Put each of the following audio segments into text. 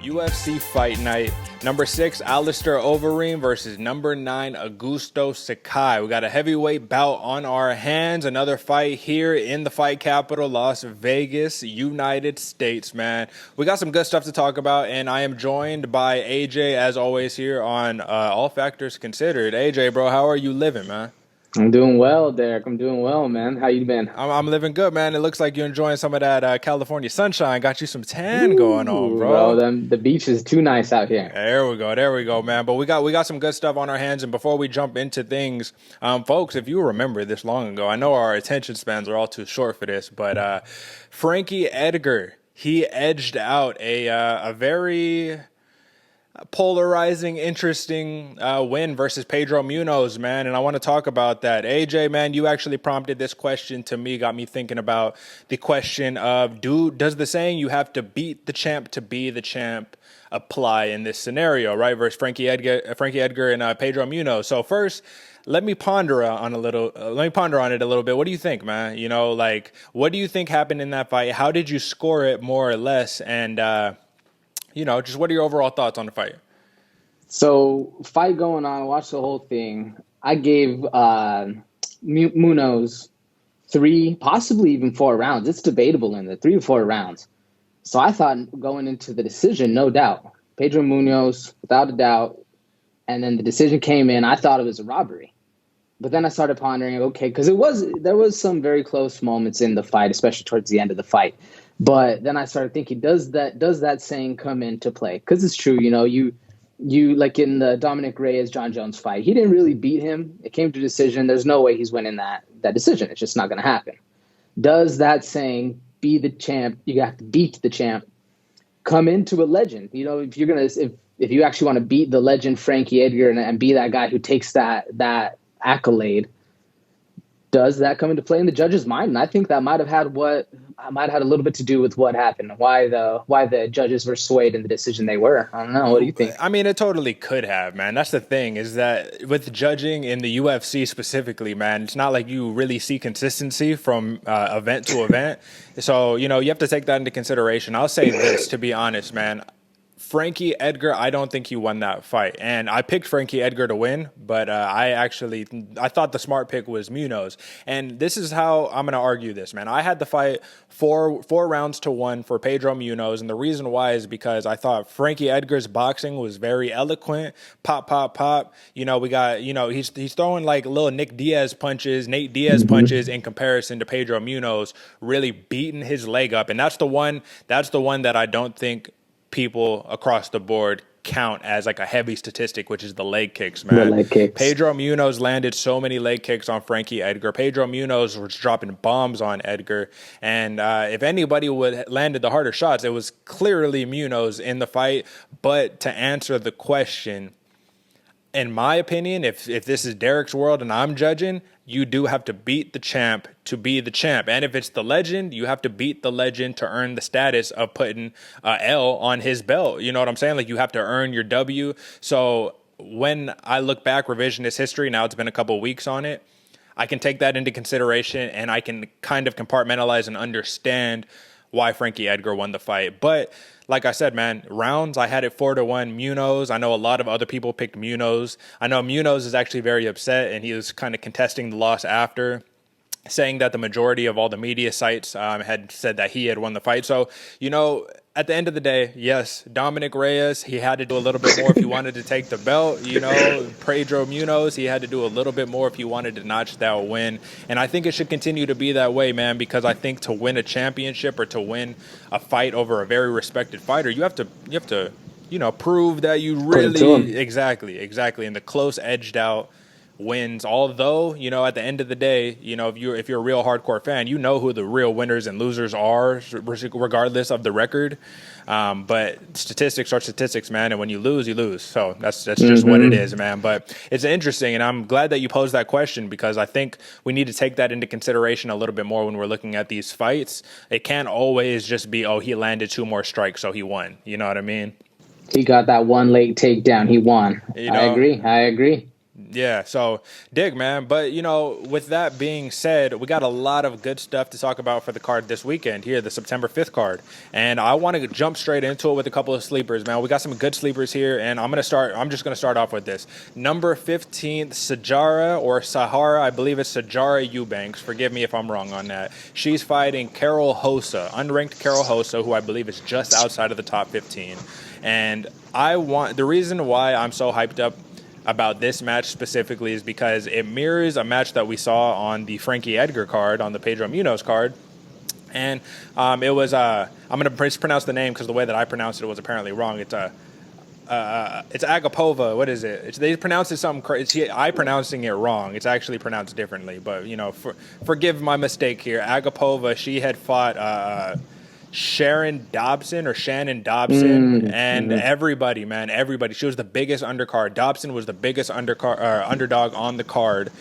UFC Fight Night. Number 6, Alistair Overeem versus number 9, Augusto Sakai. We got a heavyweight bout on our hands. Another fight here in the fight capital, Las Vegas, United States, man. We got some good stuff to talk about, and I am joined by AJ, as always, here on All Factors Considered. AJ, bro, how are you living, man? I'm doing well, Derek. I'm doing well, man. How you been? I'm living good, man. It looks like you're enjoying some of that California sunshine. Got you some tan going on, Ooh, bro, bro. the beach is too nice out here. There we go, man. But we got some good stuff on our hands. And before we jump into things, folks, if you remember this long ago, I know our attention spans are all too short for this, but Frankie Edgar, he edged out a very polarizing, interesting win versus Pedro Munhoz, man. And I want to talk about that. AJ, man, you actually prompted this question to me, got me thinking about the question of, does the saying you have to beat the champ to be the champ apply in this scenario, right? Versus Frankie Edgar and Pedro Munhoz. So first, let me ponder on it a little bit. What do you think, man? You know, like, what do you think happened in that fight? How did you score it, more or less? And just what are your overall thoughts on the fight? So, fight going on. I watched the whole thing. I gave Munhoz 3, possibly even 4 rounds. It's debatable in the 3 to 4 rounds. So I thought going into the decision, no doubt, Pedro Munhoz, without a doubt. And then the decision came in. I thought it was a robbery. But then I started pondering, okay, because there was some very close moments in the fight, especially towards the end of the fight. But then I started thinking, does that saying come into play? Because it's true, you like in the Dominic Reyes John Jones fight, he didn't really beat him. It came to a decision. There's no way he's winning that decision. It's just not going to happen. Does that saying, be the champ, you have to beat the champ, come into a legend? If you're gonna if you actually want to beat the legend Frankie Edgar and be that guy who takes that accolade, does that come into play in the judge's mind? And I think that might have had a little bit to do with what happened, why the judges were swayed in the decision they were. I don't know. What do you think? I mean, it totally could have, man. That's the thing, is that with judging in the UFC specifically, man, it's not like you really see consistency from event to event. So, you have to take that into consideration. I'll say this, to be honest, man. Frankie Edgar, I don't think he won that fight. And I picked Frankie Edgar to win, but I thought the smart pick was Munhoz. And this is how I'm going to argue this, man. I had the fight four rounds to 1 for Pedro Munhoz. And the reason why is because I thought Frankie Edgar's boxing was very eloquent. Pop, pop, pop. We got, he's throwing like little Nate Diaz punches in comparison to Pedro Munhoz, really beating his leg up. And that's the one that I don't think people across the board count as like a heavy statistic, which is the leg kicks, man. The leg kicks. Pedro Munhoz landed so many leg kicks on Frankie Edgar. Pedro Munhoz was dropping bombs on Edgar. And if anybody would landed the harder shots, it was clearly Munhoz in the fight. But to answer the question, in my opinion, if this is Derek's world and I'm judging, you do have to beat the champ to be the champ. And if it's the legend, you have to beat the legend to earn the status of putting L on his belt. You know what I'm saying? Like, you have to earn your W. So when I look back, revisionist history, now it's been a couple weeks on it, I can take that into consideration and I can kind of compartmentalize and understand why Frankie Edgar won the fight. But like I said, man, rounds, I had it 4-1 Munhoz. I know a lot of other people picked Munhoz. I know Munhoz is actually very upset, and he was kind of contesting the loss after, saying that the majority of all the media sites had said that he had won the fight. So, at the end of the day, yes, Dominic Reyes, he had to do a little bit more if he wanted to take the belt. Pedro Munhoz, he had to do a little bit more if he wanted to notch that win. And I think it should continue to be that way, man, because I think to win a championship or to win a fight over a very respected fighter, you have to prove that you really exactly, and the close edged out wins. Although, at the end of the day, if you're a real hardcore fan, you know who the real winners and losers are, regardless of the record. But statistics are statistics, man. And when you lose, you lose. So that's just what it is, man. But it's interesting, and I'm glad that you posed that question, because I think we need to take that into consideration a little bit more when we're looking at these fights. It can't always just be, oh, he landed 2 more strikes, so he won. You know what I mean? He got that one late takedown. He won. I agree. Yeah, so dig, man. But, with that being said, we got a lot of good stuff to talk about for the card this weekend here, the September 5th card. And I want to jump straight into it with a couple of sleepers, man. We got some good sleepers here, and I'm just going to start off with this. Number 15th, Sajara, I believe it's Sajara Eubanks. Forgive me if I'm wrong on that. She's fighting Carol Hossa, unranked Carol Hossa, who I believe is just outside of the top 15. And the reason why I'm so hyped up about this match specifically is because it mirrors a match that we saw on the Frankie Edgar card, on the Pedro Munhoz card. And it was, I'm going to mispronounce the name because the way that I pronounced it was apparently wrong. It's Agapova. What is it? They pronounce it something crazy. I pronouncing it wrong. It's actually pronounced differently. But, forgive my mistake here. Agapova, she had fought Shannon Dobson, and everybody, man, everybody. She was the biggest undercard. Dobson was the biggest underdog on the card.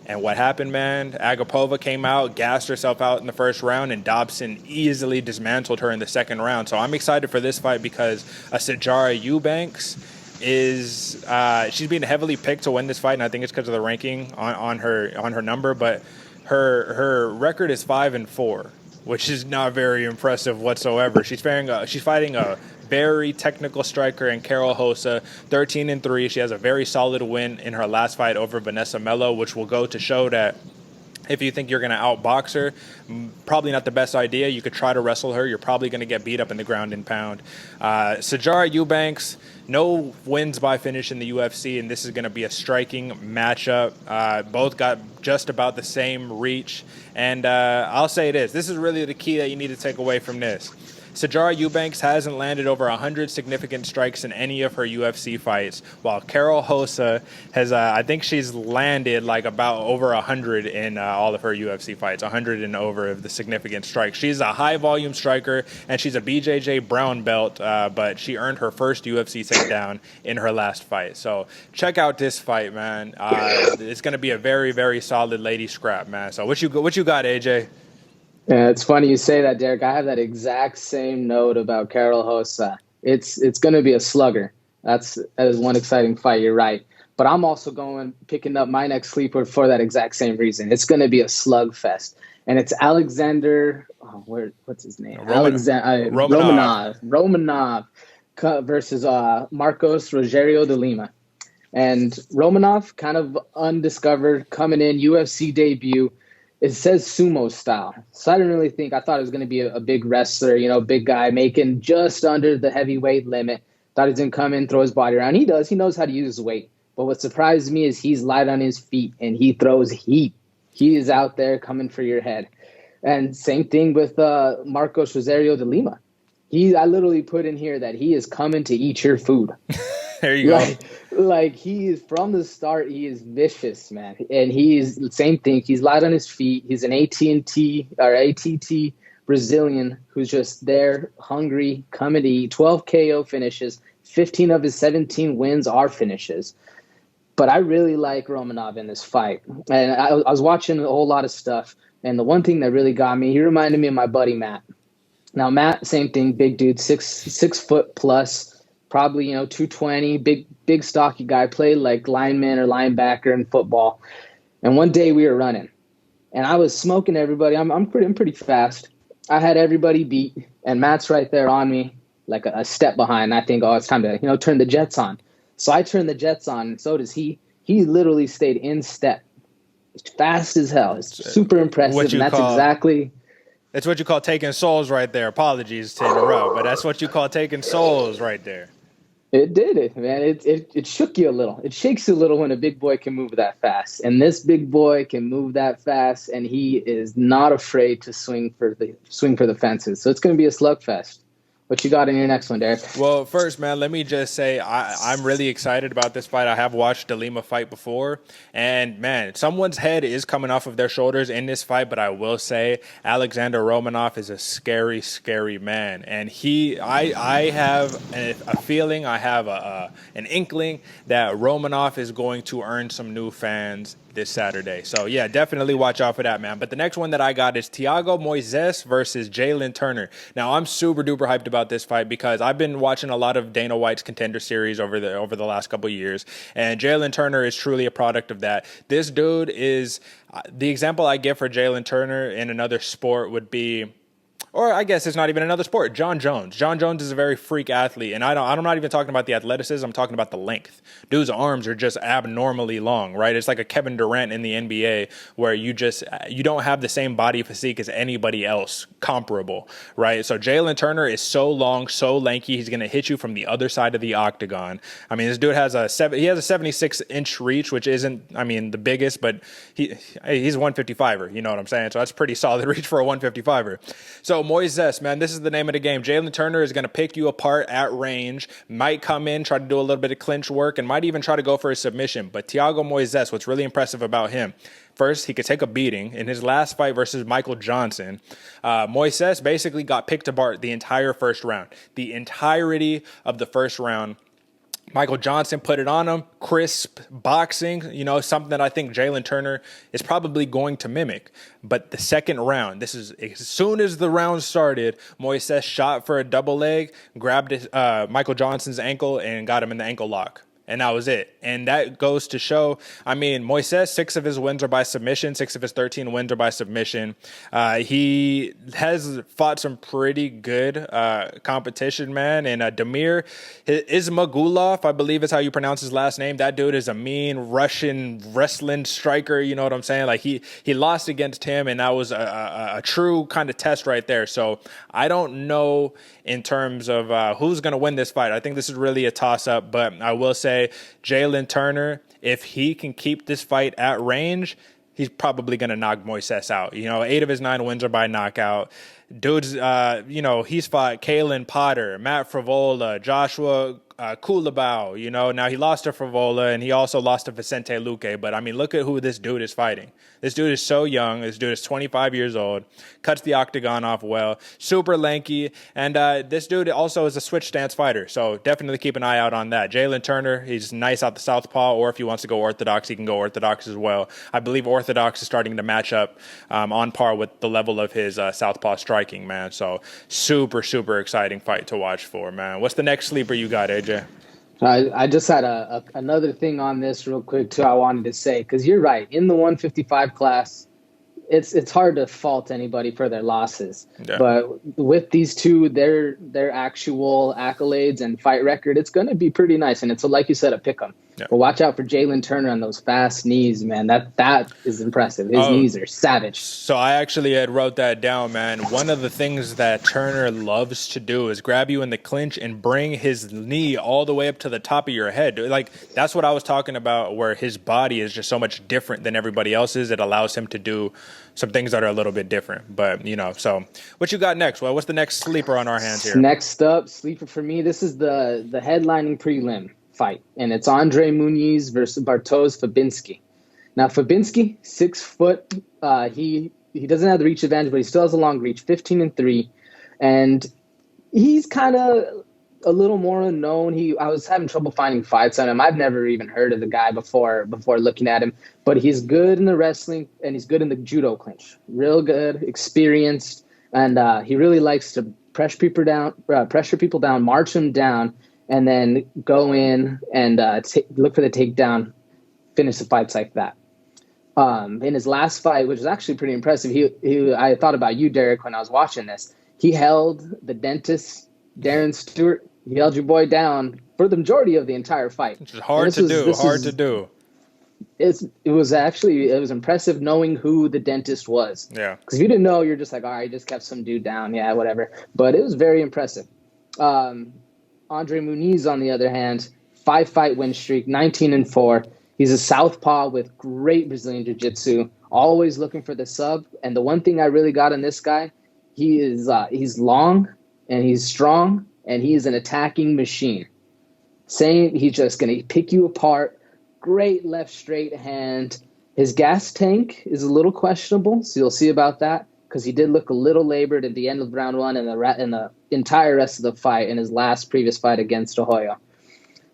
And what happened, man? Agapova came out, gassed herself out in the first round, and Dobson easily dismantled her in the second round. So I'm excited for this fight because Sajara Eubanks she's being heavily picked to win this fight, and I think it's because of the ranking on her number. But her record is 5-4. Which is not very impressive whatsoever. She's fighting a very technical striker in Carol Hossa, 13-3. She has a very solid win in her last fight over Vanessa Mello, which will go to show that if you think you're going to outbox her, probably not the best idea. You could try to wrestle her. You're probably going to get beat up in the ground and pound. Sajara Eubanks, no wins by finish in the UFC, and this is going to be a striking matchup. Both got just about the same reach. And I'll say this is really the key that you need to take away from this. Sajara Eubanks hasn't landed over 100 significant strikes in any of her UFC fights, while Carol Hossa has, I think she's landed like about over 100 in all of her UFC fights, 100 and over of the significant strikes. She's a high-volume striker, and she's a BJJ brown belt, but she earned her first UFC takedown in her last fight. So check out this fight, man. It's going to be a very, very solid lady scrap, man. So what you got, AJ? Yeah, it's funny you say that, Derek. I have that exact same note about Carol Hossa. It's going to be a slugger. That is one exciting fight. You're right. But I'm also picking up my next sleeper for that exact same reason. It's going to be a slugfest, and it's Alexander. What's his name? Romanov versus Marcos Rogerio de Lima. And Romanov, kind of undiscovered, coming in, UFC debut. It says sumo style. So I thought it was going to be a big wrestler, big guy making just under the heavyweight limit. Thought he's going to come in, throw his body around. He does. He knows how to use his weight. But what surprised me is he's light on his feet and he throws heat. He is out there coming for your head. And same thing with Marcos Rogerio de Lima. I literally put in here that he is coming to eat your food. There you go. Like he is from the start. He is vicious, man, and he is the same thing. He's light on his feet. He's an ATT Brazilian who's just there, hungry, coming to eat. 12 KO finishes. 15 of his 17 wins are finishes. But I really like Romanov in this fight, and I was watching a whole lot of stuff. And the one thing that really got me, he reminded me of my buddy Matt. Now Matt, same thing, big dude, 6 foot plus. Probably, 220, big stocky guy, played like lineman or linebacker in football. And one day we were running, and I was smoking everybody. I'm pretty fast. I had everybody beat, and Matt's right there on me, like a step behind. I think, it's time to turn the jets on. So I turned the jets on, and so does he. He literally stayed in step, fast as hell. It's super impressive, and that's exactly. That's what you call taking souls right there. Apologies to interrupt, but that's what you call taking souls right there. It did it, man. It shook you a little. It shakes you a little when a big boy can move that fast. And this big boy can move that fast, and he is not afraid to swing for the fences. So it's going to be a slugfest. What you got in your next one, Derek? Well, first, man, let me just say I'm really excited about this fight. I have watched De Lima fight before, and, man, someone's head is coming off of their shoulders in this fight, but I will say Alexander Romanov is a scary, scary man. And I have a feeling, I have an inkling that Romanov is going to earn some new fans this Saturday. So, yeah, definitely watch out for that, man. But the next one that I got is Thiago Moises versus Jalen Turner. Now, I'm super duper hyped about about this fight because I've been watching a lot of Dana White's Contender series over the last couple of years, and Jalen Turner is truly a product of that. This dude is the example I give for Jalen Turner in another sport would be, or I guess it's not even another sport, John Jones. John Jones is a very freak athlete, and I'm not even talking about the athleticism. I'm talking about the length. Dude's arms are just abnormally long, right? It's like a Kevin Durant in the NBA where you don't have the same body physique as anybody else comparable, right? So Jalen Turner is so long, so lanky. He's going to hit you from the other side of the octagon. I mean, this dude has a 76-inch reach, which isn't, I mean, the biggest, but he's a 155er. You know what I'm saying? So that's pretty solid reach for a 155er. So Moises, man, this is the name of the game. Jalen Turner is going to pick you apart at range, might come in, try to do a little bit of clinch work, and might even try to go for a submission. But Thiago Moises, what's really impressive about him, first, he could take a beating. In his last fight versus Michael Johnson, Moises basically got picked apart the entire first round. The entirety of the first round. Michael Johnson put it on him, crisp boxing, something that I think Jalen Turner is probably going to mimic. But the second round, this is as soon as the round started, Moises shot for a double leg, grabbed Michael Johnson's ankle and got him in the ankle lock. And that was it. And that goes to show, I mean, Moises, 6 of his wins are by submission. 6 of his 13 wins are by submission. He has fought some pretty good competition, man. And Damir Ismagulov, I believe is how you pronounce his last name. That dude is a mean Russian wrestling striker. You know what I'm saying? Like he lost against him, and that was a true kind of test right there. So I don't know in terms of who's going to win this fight. I think this is really a toss-up, but I will say Jalen Turner, if he can keep this fight at range, he's probably going to knock Moises out. 8 of his 9 wins are by knockout. Dudes, he's fought Kalen Potter, Matt Frivola, Joshua Kulabau, now he lost to Frivola and he also lost to Vicente Luque. But I mean, look at who this dude is fighting. This dude is so young. This dude is 25 years old, cuts the octagon off well, super lanky. And this dude also is a switch stance fighter. So definitely keep an eye out on that. Jalen Turner, he's nice out the southpaw, or if he wants to go orthodox, he can go orthodox as well. I believe orthodox is starting to match up on par with the level of his southpaw striking, man. So super, super exciting fight to watch for, man. What's the next sleeper you got, AJ? I just had another thing on this real quick too. I wanted to say, because you're right, in the 155 class, it's hard to fault anybody for their losses. Yeah. But with these two, their actual accolades and fight record, it's going to be pretty nice. And it's like you said, a pick 'em. Yeah. But watch out for Jalen Turner on those fast knees, man. That is impressive. His knees are savage. So I actually had wrote that down, man. One of the things that Turner loves to do is grab you in the clinch and bring his knee all the way up to the top of your head. Like, that's what I was talking about, where his body is just so much different than everybody else's. It allows him to do some things that are a little bit different. But, so what you got next? Well, what's the next sleeper on our hands here? Next up, sleeper for me, this is the headlining prelim fight, and it's Andre Muniz versus Bartosz Fabinski. Now, Fabinski, 6 foot, he doesn't have the reach advantage, but he still has a long reach, 15-3, and he's kind of a little more unknown. I was having trouble finding fights on him. I've never even heard of the guy before looking at him, but he's good in the wrestling and he's good in the judo clinch. Real good, experienced, and he really likes to pressure people down, march them down, and then go in and look for the takedown, finish the fights like that. In his last fight, which was actually pretty impressive, I thought about you, Derick, when I was watching this. He held the dentist, Darren Stewart. He held your boy down for the majority of the entire fight. Which is hard to do. It was impressive knowing who the dentist was. Yeah. Because if you didn't know, you're just like, all right, just kept some dude down. Yeah, whatever. But it was very impressive. Andre Muniz, on the other hand, 5-fight win streak, 19-4. He's a southpaw with great Brazilian jiu-jitsu, always looking for the sub. And the one thing I really got in this guy, he's long and he's strong and he is an attacking machine. Saying he's just going to pick you apart. Great left straight hand. His gas tank is a little questionable, so you'll see about that, because he did look a little labored at the end of round 1 and the entire rest of the fight in his previous fight against Ahoyo.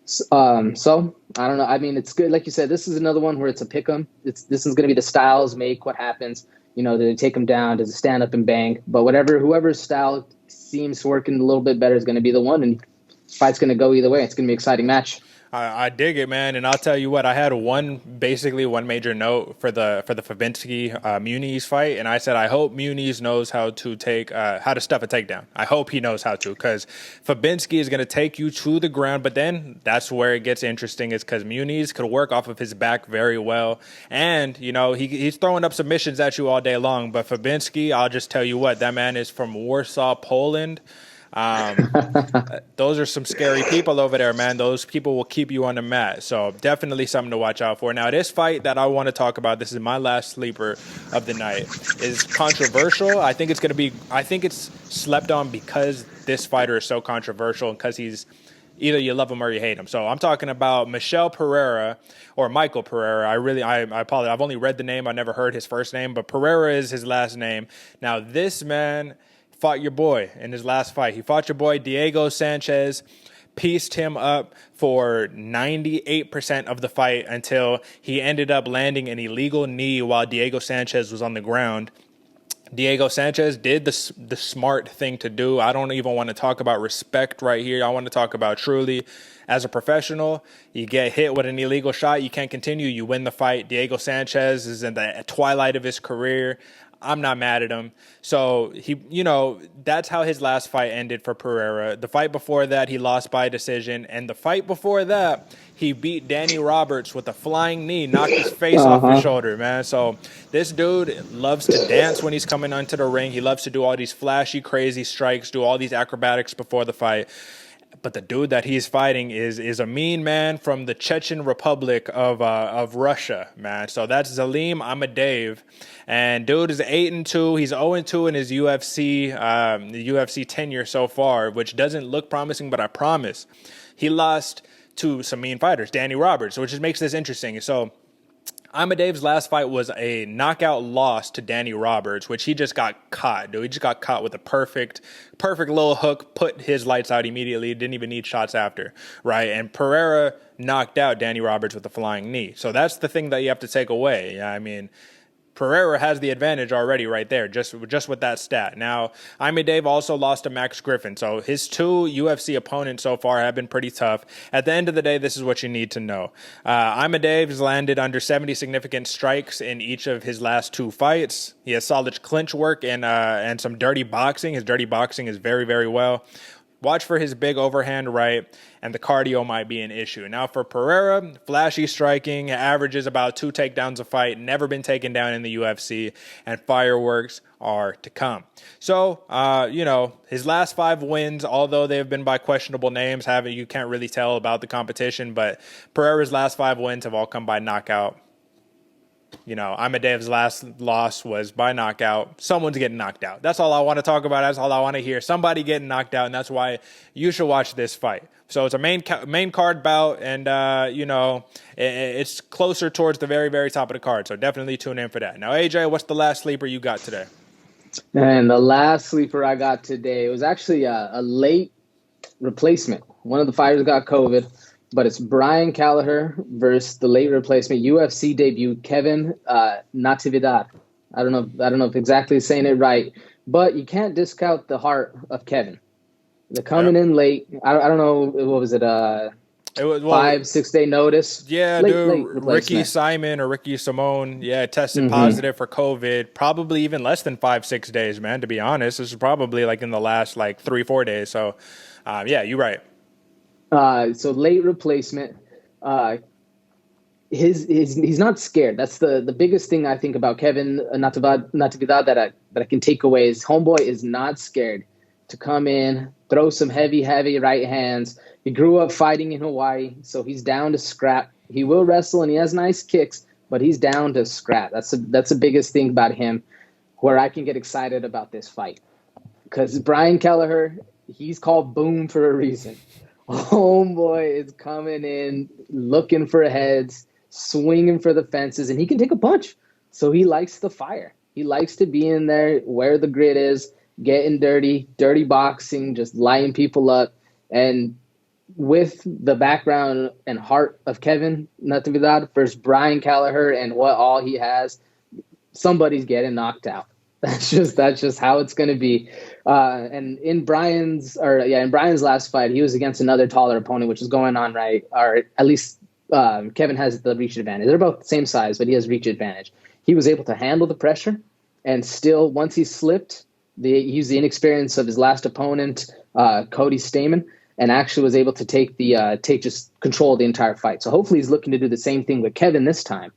So I don't know. I mean, it's good. Like you said, this is another one where it's a pick 'em. This is going to be the styles make what happens. Do they take him down? Does it stand up and bang? But whoever's style seems working a little bit better is going to be the one, and fight's going to go either way. It's going to be an exciting match. I dig it, man, and I'll tell you what. I had basically one major note for the Fabinski Muniz fight, and I said I hope Muniz knows how to stuff a takedown. I hope he knows how to, because Fabinski is going to take you to the ground, but then that's where it gets interesting, is because Muniz could work off of his back very well, and he's throwing up submissions at you all day long. But Fabinski, I'll just tell you what, that man is from Warsaw, Poland. Those are some scary people over there, man. Those people will keep you on the mat. So definitely something to watch out for. Now, this fight that I want to talk about, this is my last sleeper of the night, is controversial. I think it's slept on because this fighter is so controversial, and because he's either you love him or you hate him. So I'm talking about Michael Pereira. I apologize. I've only read the name. I never heard his first name, but Pereira is his last name. Now, this man fought your boy in his last fight. He fought your boy Diego Sanchez, pieced him up for 98% of the fight until he ended up landing an illegal knee while Diego Sanchez was on the ground. Diego Sanchez did the smart thing to do. I don't even want to talk about respect right here. I want to talk about truly, as a professional, you get hit with an illegal shot, you can't continue, you win the fight. Diego Sanchez is in the twilight of his career. I'm not mad at him. So that's how his last fight ended for Pereira. The fight before that, he lost by decision. And the fight before that, he beat Danny Roberts with a flying knee, knocked his face off his shoulder, man. So this dude loves to dance when he's coming onto the ring. He loves to do all these flashy, crazy strikes, do all these acrobatics before the fight. But the dude that he's fighting is a mean man from the Chechen Republic of Russia, man. So that's Zalim Amadev, and dude is 8-2. He's 0-2 in his UFC tenure so far, which doesn't look promising. But I promise, he lost to some mean fighters, Danny Roberts, which just makes this interesting. So Amadev's last fight was a knockout loss to Danny Roberts, which he just got caught, dude. He just got caught with a perfect little hook, put his lights out immediately, didn't even need shots after, right? And Pereira knocked out Danny Roberts with a flying knee. So that's the thing that you have to take away. I mean, Pereira has the advantage already right there, just with that stat. Now, Amadev also lost to Max Griffin, so his two UFC opponents so far have been pretty tough. At the end of the day, this is what you need to know. Amadev's landed under 70 significant strikes in each of his last two fights. He has solid clinch work and some dirty boxing. His dirty boxing is very, very well. Watch for his big overhand right, and the cardio might be an issue. Now for Pereira, flashy striking, averages about 2 takedowns a fight, never been taken down in the UFC, and fireworks are to come. So, his last 5 wins, although they've been by questionable names, you can't really tell about the competition, but Pereira's last 5 wins have all come by knockout. Amadev's last loss was by knockout. Someone's getting knocked out. That's all I want to talk about. That's all I want to hear. Somebody getting knocked out, and that's why you should watch this fight. So it's a main card bout, and it's closer towards the very, very top of the card. So definitely tune in for that. Now, AJ, what's the last sleeper you got today? And the last sleeper I got today, it was actually a late replacement. One of the fighters got COVID. But it's Brian Kelleher versus the late replacement UFC debut Kevin Natividad. I don't know if exactly saying it right, but you can't discount the heart of Kevin. They're coming in late. I don't know, what was it? It was 5-6 day notice. Yeah, late Ricky Simon or Ricky Simone. Yeah, tested positive for COVID. Probably even less than 5-6 days, man. To be honest, this is probably like in the last 3-4 days. So, yeah, you're right. So late replacement, he's not scared. That's the biggest thing I think about Kevin Natividad that I can take away is homeboy is not scared to come in, throw some heavy right hands. He grew up fighting in Hawaii, so he's down to scrap. He will wrestle and he has nice kicks, but he's down to scrap. That's the biggest thing about him, where I can get excited about this fight. Because Brian Kelleher, he's called Boom for a reason. Homeboy is coming in, looking for heads, swinging for the fences, and he can take a punch. So he likes the fire. He likes to be in there where the grid is, getting dirty boxing, just lighting people up. And with the background and heart of Kevin Natividad versus Brian Kelleher and what all he has, somebody's getting knocked out. That's just how it's going to be. And in Brian's last fight, he was against another taller opponent, which is going on right, or at least Kevin has the reach advantage. They're both the same size, but he has reach advantage. He was able to handle the pressure, and still, once he slipped, he used the inexperience of his last opponent, Cody Stamen, and actually was able to take just control of the entire fight. So hopefully, he's looking to do the same thing with Kevin this time,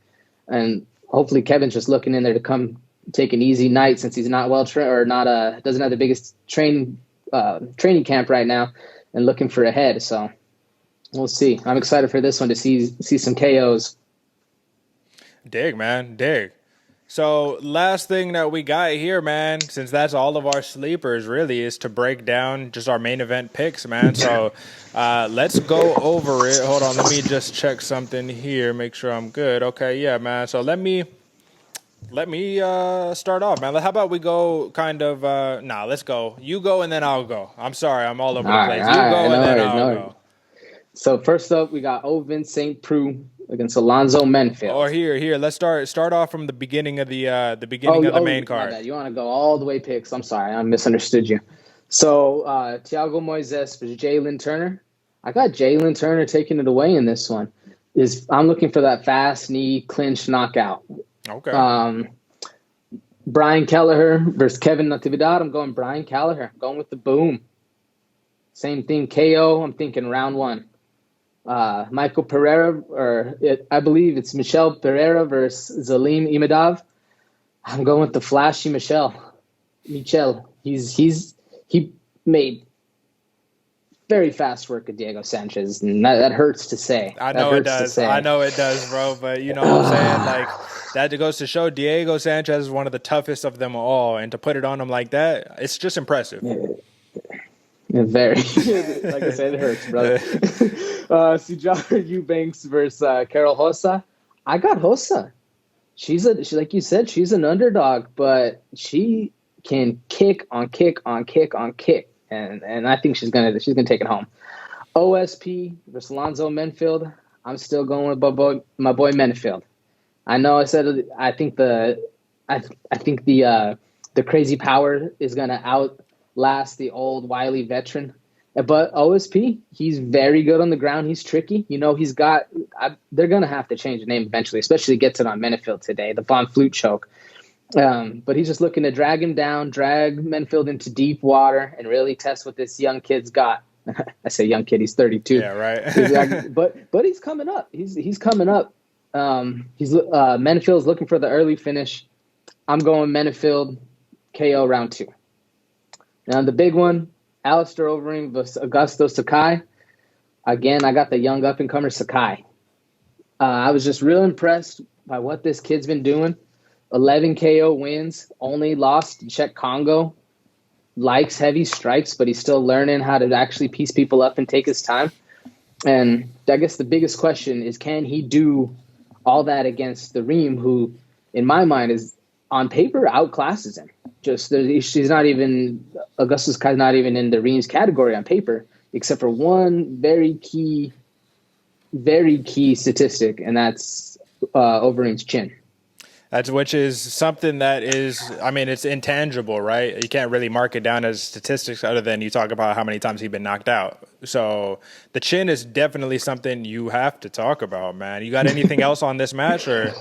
and hopefully, Kevin's just looking in there to come take an easy night since he's not well trained or not doesn't have the biggest training camp right now, and looking for a head. So we'll see. I'm excited for this one to see some KOs. Dig, man, dig. So last thing that we got here, man, since that's all of our sleepers really, is to break down just our main event picks, man. So let's go over it. Hold on, let me just check something here, make sure I'm good. Okay, yeah, man. So let me start off, man. How about we go kind of let's go. You go and then I'll go. I'm sorry, I'm all over the place. You go and then I'll go. So first up, we got Ovin St. Preux against Alonzo Menfield. Or here. Let's start off from the beginning of the main card. My bad. You want to go all the way picks? I'm sorry, I misunderstood you. So Thiago Moises versus Jalen Turner. I got Jalen Turner taking it away in this one. I'm looking for that fast knee clinch knockout. Okay. Brian Kelleher versus Kevin Natividad. I'm going Brian Kelleher. Going with the boom. Same thing. KO. I'm thinking round one. Michael Pereira, I believe it's Michel Pereira versus Zalim Imadav. I'm going with the flashy Michel. He made very fast work of Diego Sanchez, and that hurts to say. I know it does, bro. But you know what I'm saying? Like, that goes to show Diego Sanchez is one of the toughest of them all, and to put it on him like that, it's just impressive. Very. Like I said, it hurts, brother. Sajara Eubanks versus Carol Hossa. I got Hossa. She's like you said, she's an underdog, but she can kick on kick on kick on kick, and I think she's gonna take it home. OSP versus Alonzo Menfield. I'm still going with my boy Menfield. I know I said I think the crazy power is gonna outlast the old wily veteran. But OSP, he's very good on the ground. He's tricky. You know, they're going to have to change the name eventually, especially gets it on Menfield today, the Von Flute choke. But he's just looking to drag him down, drag Menfield into deep water, and really test what this young kid's got. I say young kid, he's 32. Yeah, right. but he's coming up. He's coming up. Menfield's looking for the early finish. I'm going Menfield KO round 2. Now the big one, Alistair Overeem versus Augusto Sakai. Again, I got the young up-and-comer Sakai. I was just real impressed by what this kid's been doing. 11 KO wins, only lost to Czech Congo. Likes heavy strikes, but he's still learning how to actually piece people up and take his time. And I guess the biggest question is, can he do all that against the Reem, who, in my mind, is on paper outclasses him? She's not even Augusto Sakai's not even in the Reem's category on paper, except for one very key statistic, and that's Overeem's chin. Which is something that is, I mean, it's intangible, right? You can't really mark it down as statistics other than you talk about how many times he's been knocked out. So the chin is definitely something you have to talk about, man. You got anything else on this match, or?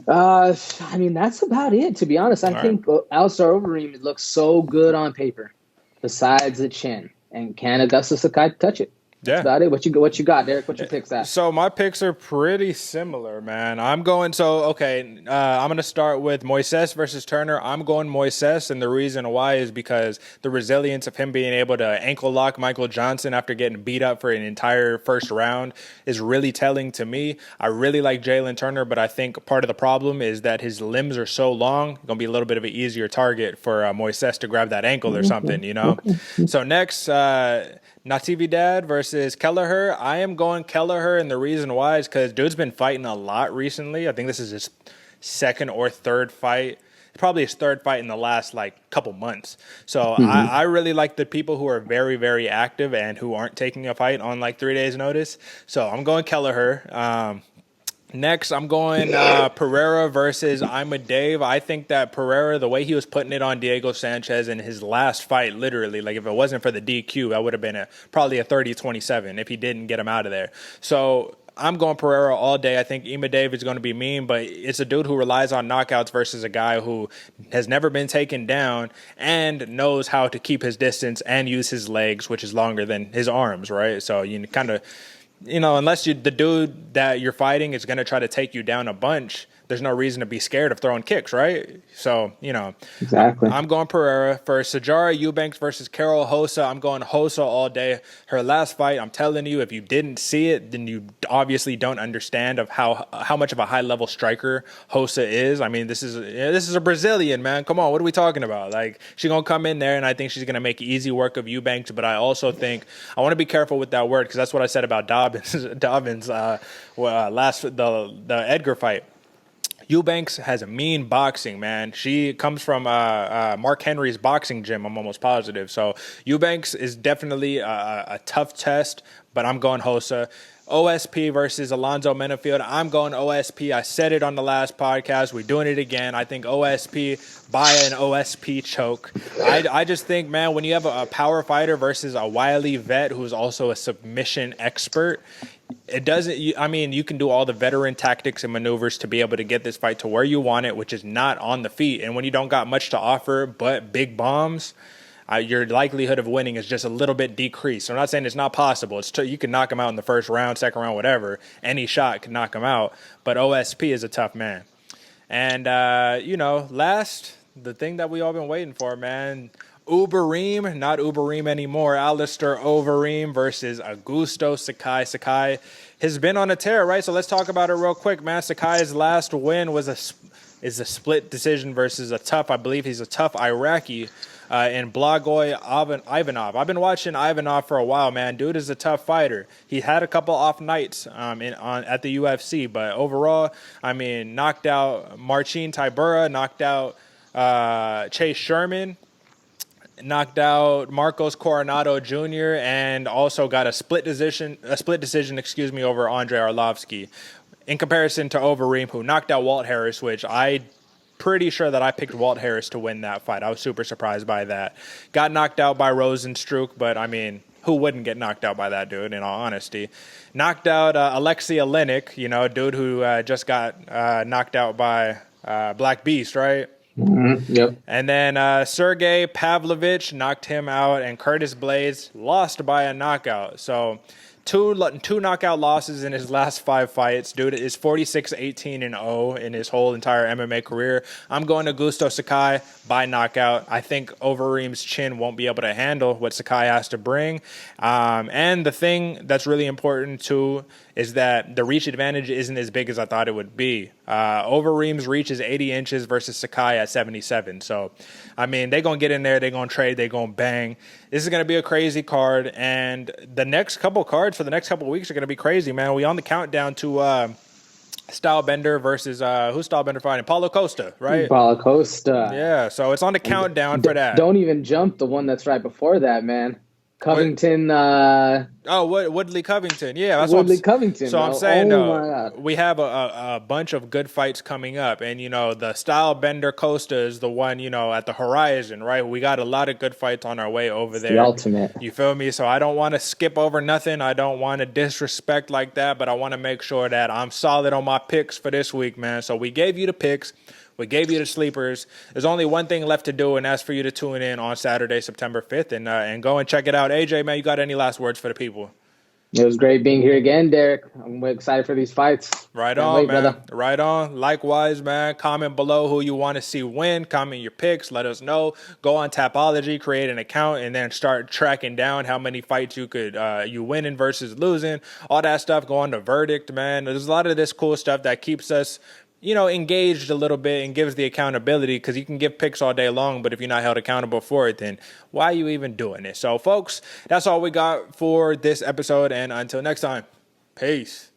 I mean, that's about it, to be honest. I think Alistair Overeem looks so good on paper, besides the chin. And can Augusto Sakai touch it? Yeah. That's about it. What you got, Derek? What your picks at? So my picks are pretty similar, man. I'm going to start with Moises versus Turner. I'm going Moises, and the reason why is because the resilience of him being able to ankle lock Michael Johnson after getting beat up for an entire first round is really telling to me. I really like Jalen Turner, but I think part of the problem is that his limbs are so long. It's going to be a little bit of an easier target for Moises to grab that ankle or something, you know? So next, Natividad versus Kelleher. I am going Kelleher, and the reason why is because dude's been fighting a lot recently. I think this is his second or third fight. Probably his third fight in the last couple months. So I really like the people who are very, very active and who aren't taking a fight on 3 days notice. So I'm going Kelleher. Next, I'm going Pereira versus Dave. I think that Pereira, the way he was putting it on Diego Sanchez in his last fight, literally, like if it wasn't for the DQ, that would have been probably a 30-27 if he didn't get him out of there. So I'm going Pereira all day. I think Dave is going to be mean, but it's a dude who relies on knockouts versus a guy who has never been taken down and knows how to keep his distance and use his legs, which is longer than his arms, right? So you kind of, unless the dude that you're fighting is going to try to take you down a bunch, there's no reason to be scared of throwing kicks, right? So, Exactly. I'm going Pereira. For Sajara Eubanks versus Carol Hossa, I'm going Hossa all day. Her last fight, I'm telling you, if you didn't see it, then you obviously don't understand of how much of a high-level striker Hossa is. I mean, this is a Brazilian, man. Come on, what are we talking about? Like, she's going to come in there, and I think she's going to make easy work of Eubanks, but I also think, I want to be careful with that word, because that's what I said about Dobbins the Edgar fight. Eubanks has a mean boxing, man. She comes from Mark Henry's boxing gym, I'm almost positive. So Eubanks is definitely a tough test, but I'm going Hossa. OSP versus Alonzo Menafield. I'm going OSP. I said it on the last podcast. We're doing it again. I think OSP by an OSP choke. I just think, man, when you have a power fighter versus a wily vet who's also a submission expert, it doesn't. You can do all the veteran tactics and maneuvers to be able to get this fight to where you want it, which is not on the feet. And when you don't got much to offer but big bombs, your likelihood of winning is just a little bit decreased. So I'm not saying it's not possible. You can knock him out in the first round, second round, whatever. Any shot can knock him out. But OSP is a tough man. And, last, the thing that we all been waiting for, man. Overeem, not Overeem anymore. Alistair Overeem versus Augusto Sakai. Sakai has been on a tear, right? So let's talk about it real quick, man. Sakai's last win is a split decision versus I believe he's a tough Iraqi in Blagoy Ivanov. I've been watching Ivanov for a while, man. Dude is a tough fighter. He had a couple off nights at the UFC, but overall, knocked out Marcin Tybura, knocked out Chase Sherman, knocked out Marcos Coronado Jr., and also got a split decision, over Andrei Arlovsky. In comparison to Overeem, who knocked out Walt Harris, which I pretty sure that I picked Walt Harris to win that fight. I was super surprised by that. Got knocked out by Rosenstruck, but who wouldn't get knocked out by that dude, in all honesty? Knocked out Alexei Oleinik, dude who just got knocked out by Black Beast, right? Mm-hmm. Yep. And then Sergey Pavlovich knocked him out, and Curtis Blades lost by a knockout. So two knockout losses in his last 5 fights. Dude is 46-18-0 in his whole entire MMA career. I'm going to Augusto Sakai by knockout. I think Overeem's chin won't be able to handle what Sakai has to bring. And the thing that's really important too is that the reach advantage isn't as big as I thought it would be. Overeem's reach is 80 inches versus Sakai at 77. So, they're going to get in there, they're going to trade, they're going to bang. This is going to be a crazy card, and the next couple cards for the next couple of weeks are going to be crazy, man. We on the countdown to Stylebender versus who's Stylebender fighting? Paulo Costa, right? Paulo Costa. Yeah, so it's on the countdown for that. Don't even jump the one that's right before that, man. Covington. Woodley Covington. Yeah, that's Woodley Covington. So bro. I'm saying, we have a bunch of good fights coming up, and the Stylebender Costa is the one at the horizon, right? We got a lot of good fights on our way over there. The ultimate. You feel me? So I don't want to skip over nothing. I don't want to disrespect like that, but I want to make sure that I'm solid on my picks for this week, man. So we gave you the picks. We gave you the sleepers. There's only one thing left to do, and that's for you to tune in on Saturday, September 5th, and go and check it out. AJ, man, you got any last words for the people? It was great being here again, Derek. I'm excited for these fights. Right on, man. Brother. Right on. Likewise, man. Comment below who you want to see win. Comment your picks. Let us know. Go on Tapology, create an account, and then start tracking down how many fights you winning versus losing. All that stuff. Go on to Verdict, man. There's a lot of this cool stuff that keeps us engaged a little bit and gives the accountability, because you can give picks all day long, but if you're not held accountable for it, then why are you even doing it? So, folks, that's all we got for this episode, and until next time, peace.